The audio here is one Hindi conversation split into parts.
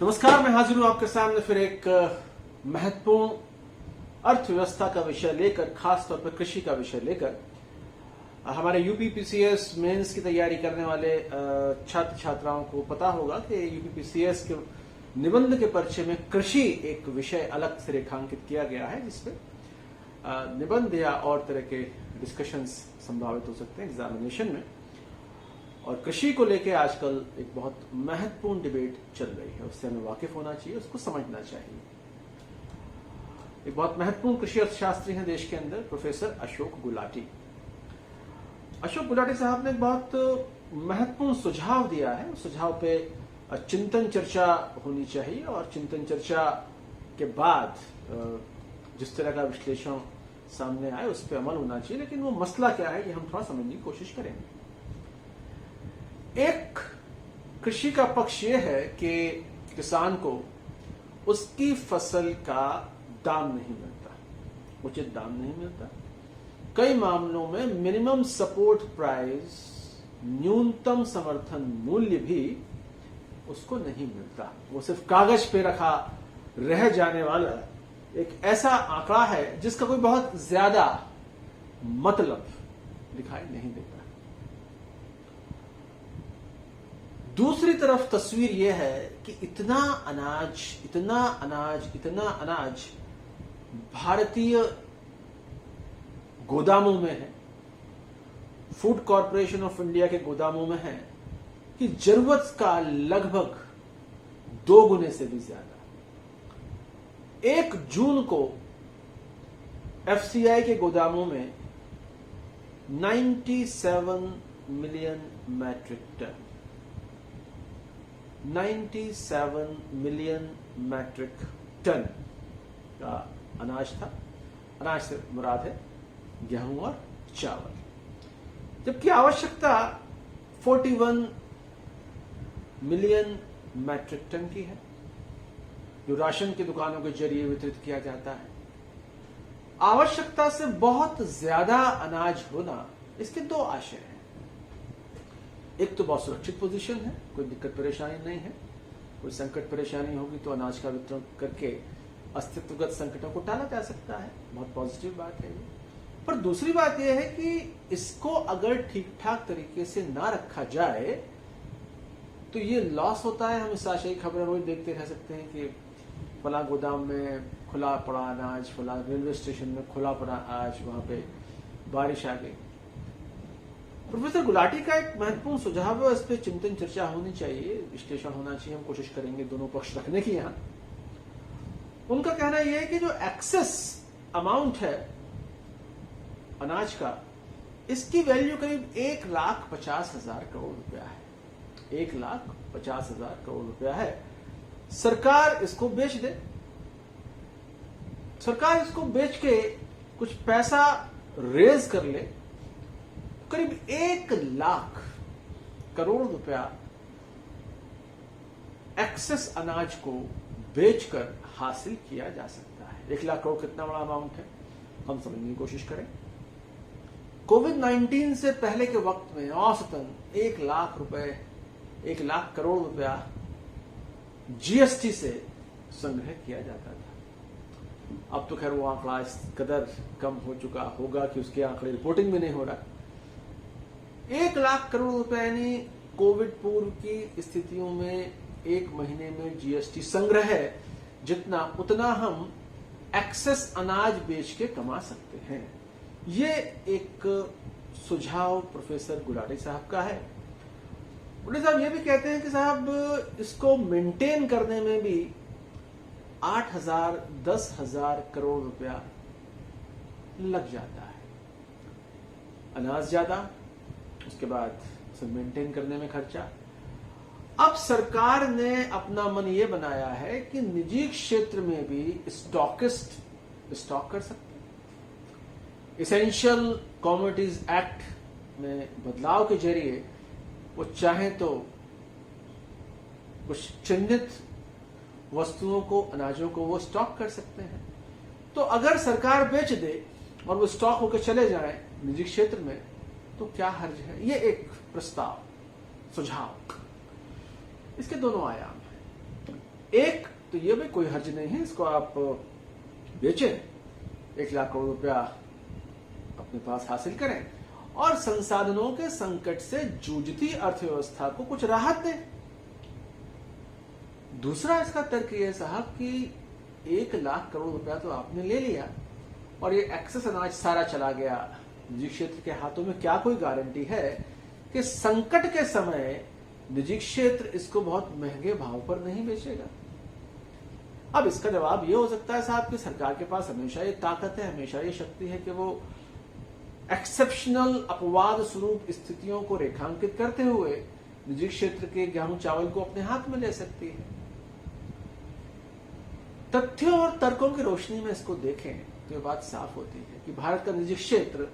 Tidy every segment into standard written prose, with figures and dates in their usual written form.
नमस्कार, मैं हाजिर हूं आपके सामने फिर एक महत्वपूर्ण अर्थव्यवस्था का विषय लेकर, खास तौर पर कृषि का विषय लेकर। हमारे यूपीपीसीएस मेंस की तैयारी करने वाले छात्र छात्राओं को पता होगा कि यूपीपीसीएस के निबंध के पर्चे में कृषि एक विषय अलग से रेखांकित किया गया है, जिसमें निबंध या और तरह के डिस्कशंस संभावित हो सकते हैं एग्जामिनेशन में। और कृषि को लेके आजकल एक बहुत महत्वपूर्ण डिबेट चल रही है, उससे हमें वाकिफ होना चाहिए, उसको समझना चाहिए। एक बहुत महत्वपूर्ण कृषि अर्थशास्त्री हैं देश के अंदर, प्रोफेसर अशोक गुलाटी। अशोक गुलाटी साहब ने एक बहुत महत्वपूर्ण सुझाव दिया है। उस सुझाव पे चिंतन चर्चा होनी चाहिए और चिंतन चर्चा के बाद जिस तरह का विश्लेषण सामने आए उस पर अमल होना चाहिए। लेकिन वो मसला क्या है, ये हम थोड़ा समझने की कोशिश करेंगे। एक कृषि का पक्ष यह है कि किसान को उसकी फसल का दाम नहीं मिलता, उचित दाम नहीं मिलता। कई मामलों में मिनिमम सपोर्ट प्राइस, न्यूनतम समर्थन मूल्य भी उसको नहीं मिलता। वो सिर्फ कागज पे रखा रह जाने वाला एक ऐसा आंकड़ा है जिसका कोई बहुत ज्यादा मतलब दिखाई नहीं देता। दूसरी तरफ तस्वीर यह है कि इतना अनाज भारतीय गोदामों में है, फूड कॉरपोरेशन ऑफ इंडिया के गोदामों में है, कि जरूरत का लगभग 2 गुने से भी ज्यादा। 1 जून को एफसीआई के गोदामों में 97 million metric ton 97 million metric ton का अनाज था। अनाज से मुराद है गेहूं और चावल, जबकि आवश्यकता 41 मिलियन मैट्रिक टन की है, जो राशन की दुकानों के जरिए वितरित किया जाता है। आवश्यकता से बहुत ज्यादा अनाज होना, इसके 2 आशय हैं। एक तो बहुत सुरक्षित पोजीशन है, कोई दिक्कत परेशानी नहीं है। कोई संकट परेशानी होगी तो अनाज का वितरण करके अस्तित्वगत संकटों को टाला जा सकता है, बहुत पॉजिटिव बात है ये। पर दूसरी बात यह है कि इसको अगर ठीक ठाक तरीके से ना रखा जाए तो ये लॉस होता है। हम इस आशय की खबरें रोज देखते रह सकते हैं कि फला गोदाम में खुला पड़ा अनाज, फला रेलवे स्टेशन में खुला पड़ा अनाज, वहां पे बारिश आ गई। प्रोफेसर गुलाटी का एक महत्वपूर्ण सुझाव है, इस पर चिंतन चर्चा होनी चाहिए, विश्लेषण होना चाहिए। हम कोशिश करेंगे दोनों पक्ष रखने की। यहां उनका कहना यह है कि जो एक्सेस अमाउंट है अनाज का, इसकी वैल्यू करीब 1,50,000 करोड़ रुपया है। 1,50,000 करोड़ रुपया है। सरकार इसको बेच दे, सरकार इसको बेच के कुछ पैसा रेज कर ले, करीब 1,00,000 करोड़ रुपया एक्सेस अनाज को बेचकर हासिल किया जा सकता है। 1,00,000 करोड़ कितना बड़ा अमाउंट है, हम समझने की कोशिश करें। कोविड-19 से पहले के वक्त में औसतन 1,00,000 करोड़ रुपया जीएसटी से संग्रह किया जाता था। अब तो खैर वो आंकड़ा इस कदर कम हो चुका होगा कि उसके आंकड़े रिपोर्टिंग में नहीं हो रहा। 1,00,000 करोड़ रुपए यानी कोविड पूर्व की स्थितियों में 1 महीने में जीएसटी संग्रह है, जितना उतना हम एक्सेस अनाज बेच के कमा सकते हैं। ये एक सुझाव प्रोफेसर गुलाटी साहब का है। गुलाटी साहब ये भी कहते हैं कि साहब इसको मेंटेन करने में भी 8,000 10,000 करोड़ रुपया लग जाता है। अनाज ज्यादा, उसके बाद उसे मेंटेन करने में खर्चा। अब सरकार ने अपना मन ये बनाया है कि निजी क्षेत्र में भी स्टॉकिस्ट स्टॉक कर सकते हैं। एसेंशियल कमोडिटीज एक्ट में बदलाव के जरिए वो चाहे तो कुछ चिन्हित वस्तुओं को, अनाजों को वो स्टॉक कर सकते हैं। तो अगर सरकार बेच दे और वो स्टॉक होकर चले जाए निजी क्षेत्र में, तो क्या हर्ज है। ये एक प्रस्ताव, सुझाव, इसके दोनों आयाम हैं। एक तो ये भी कोई हर्ज नहीं है, इसको आप बेचें, 1 लाख करोड़ रुपया अपने पास हासिल करें और संसाधनों के संकट से जूझती अर्थव्यवस्था को कुछ राहत दें। दूसरा इसका तर्क यह साहब कि 1 लाख करोड़ रुपया तो आपने ले लिया और ये एक्सेस अनाज सारा चला गया निजी क्षेत्र के हाथों में, क्या कोई गारंटी है कि संकट के समय निजी क्षेत्र इसको बहुत महंगे भाव पर नहीं बेचेगा? अब इसका जवाब यह हो सकता है साहब कि सरकार के पास हमेशा ये ताकत है, हमेशा ये शक्ति है कि वो एक्सेप्शनल अपवाद स्वरूप स्थितियों को रेखांकित करते हुए निजी क्षेत्र के गेहूं चावल को अपने हाथ में ले सकती है। तथ्यों और तर्कों की रोशनी में इसको देखें तो ये बात साफ होती है कि भारत का निजी क्षेत्र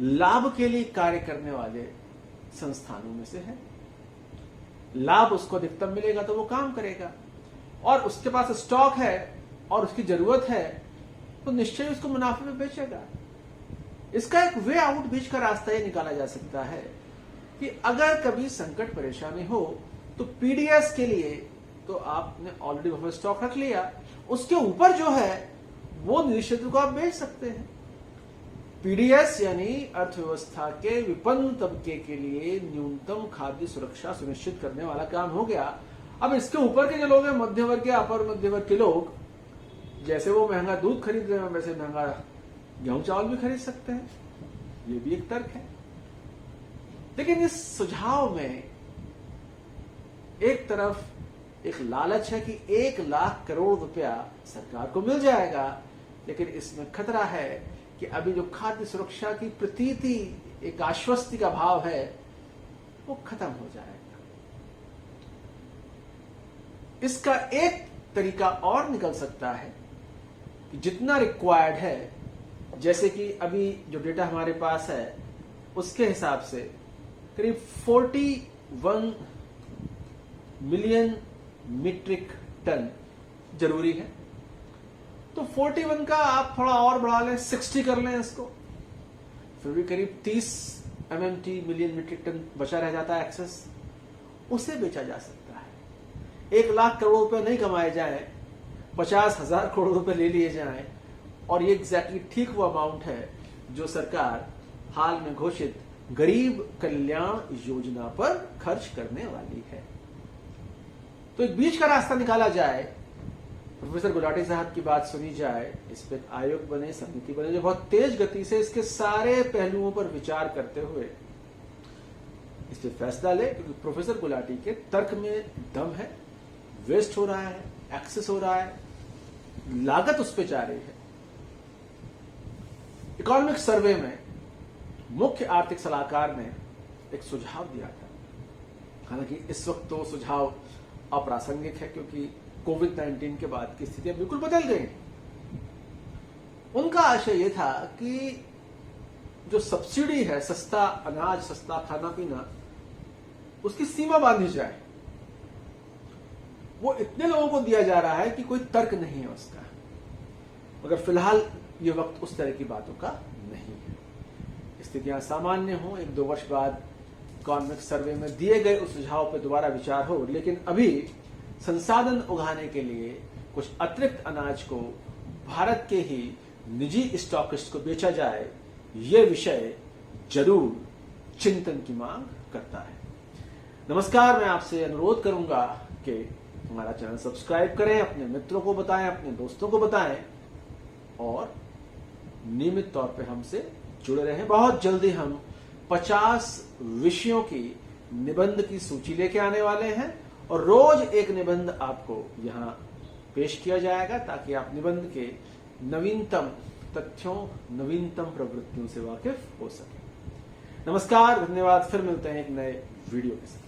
लाभ के लिए कार्य करने वाले संस्थानों में से है। लाभ उसको अधिकतम मिलेगा तो वो काम करेगा, और उसके पास स्टॉक है और उसकी जरूरत है तो निश्चय उसको मुनाफे में बेचेगा। इसका एक वे आउट बीच का रास्ता ये निकाला जा सकता है कि अगर कभी संकट परेशानी हो तो पीडीएस के लिए तो आपने ऑलरेडी वहां स्टॉक रख लिया, उसके ऊपर जो है वो निजी क्षेत्र को आप बेच सकते हैं। पीडीएस यानी अर्थव्यवस्था के विपन्न तबके के लिए न्यूनतम खाद्य सुरक्षा सुनिश्चित करने वाला काम हो गया। अब इसके ऊपर के जो लोग हैं, मध्य वर्ग के अपर मध्य वर्ग के लोग, जैसे वो महंगा दूध खरीद रहे हैं वैसे महंगा गेहूं चावल भी खरीद सकते हैं। ये भी एक तर्क है। लेकिन इस सुझाव में एक तरफ एक लालच है कि 1 लाख करोड़ रुपया सरकार को मिल जाएगा, लेकिन इसमें खतरा है कि अभी जो खाद्य सुरक्षा की प्रतीति, एक आश्वस्ति का भाव है, वो खत्म हो जाएगा। इसका एक तरीका और निकल सकता है कि जितना रिक्वायर्ड है, जैसे कि अभी जो डेटा हमारे पास है उसके हिसाब से करीब 41 मिलियन मीट्रिक टन जरूरी है, तो 41 का आप थोड़ा और बढ़ा लें, 60 कर लें इसको, फिर भी करीब 30 MMT मिलियन मीट्रिक टन बचा रह जाता है एक्सेस, उसे बेचा जा सकता है। 1 लाख करोड़ रुपए नहीं कमाए जाए, 50,000 करोड़ रुपए ले लिए जाएं, और ये एग्जैक्टली ठीक वो अमाउंट है जो सरकार हाल में घोषित गरीब कल्याण योजना पर खर्च करने वाली है। तो एक बीच का रास्ता निकाला जाए, प्रोफेसर गुलाटी साहब की बात सुनी जाए, इस पर आयोग बने, समिति बने जो बहुत तेज गति से इसके सारे पहलुओं पर विचार करते हुए इस पर फैसला ले, क्योंकि प्रोफेसर गुलाटी के तर्क में दम है। वेस्ट हो रहा है, एक्सेस हो रहा है, लागत उस पर जा रही है। इकोनॉमिक सर्वे में मुख्य आर्थिक सलाहकार ने एक सुझाव दिया था, हालांकि इस वक्त तो सुझाव अप्रासंगिक है क्योंकि कोविड-19 के बाद की स्थितियां बिल्कुल बदल गई। उनका आशय यह था कि जो सब्सिडी है, सस्ता अनाज, सस्ता खाना पीना, उसकी सीमा बांधी जाए। वो इतने लोगों को दिया जा रहा है कि कोई तर्क नहीं है उसका, मगर फिलहाल ये वक्त उस तरह की बातों का नहीं है। स्थितियां सामान्य हो, 1-2 वर्ष बाद इकोनॉमिक सर्वे में दिए गए उस सुझाव पर दोबारा विचार हो, लेकिन अभी संसाधन उगाने के लिए कुछ अतिरिक्त अनाज को भारत के ही निजी स्टॉकिस्ट को बेचा जाए, यह विषय जरूर चिंतन की मांग करता है। नमस्कार, मैं आपसे अनुरोध करूंगा कि हमारा चैनल सब्सक्राइब करें, अपने मित्रों को बताएं, अपने दोस्तों को बताएं और नियमित तौर पे हमसे जुड़े रहें। बहुत जल्दी हम 50 विषयों की निबंध की सूची लेके आने वाले हैं और रोज एक निबंध आपको यहां पेश किया जाएगा ताकि आप निबंध के नवीनतम तथ्यों, नवीनतम प्रवृत्तियों से वाकिफ हो सके। नमस्कार, धन्यवाद। फिर मिलते हैं एक नए वीडियो के साथ।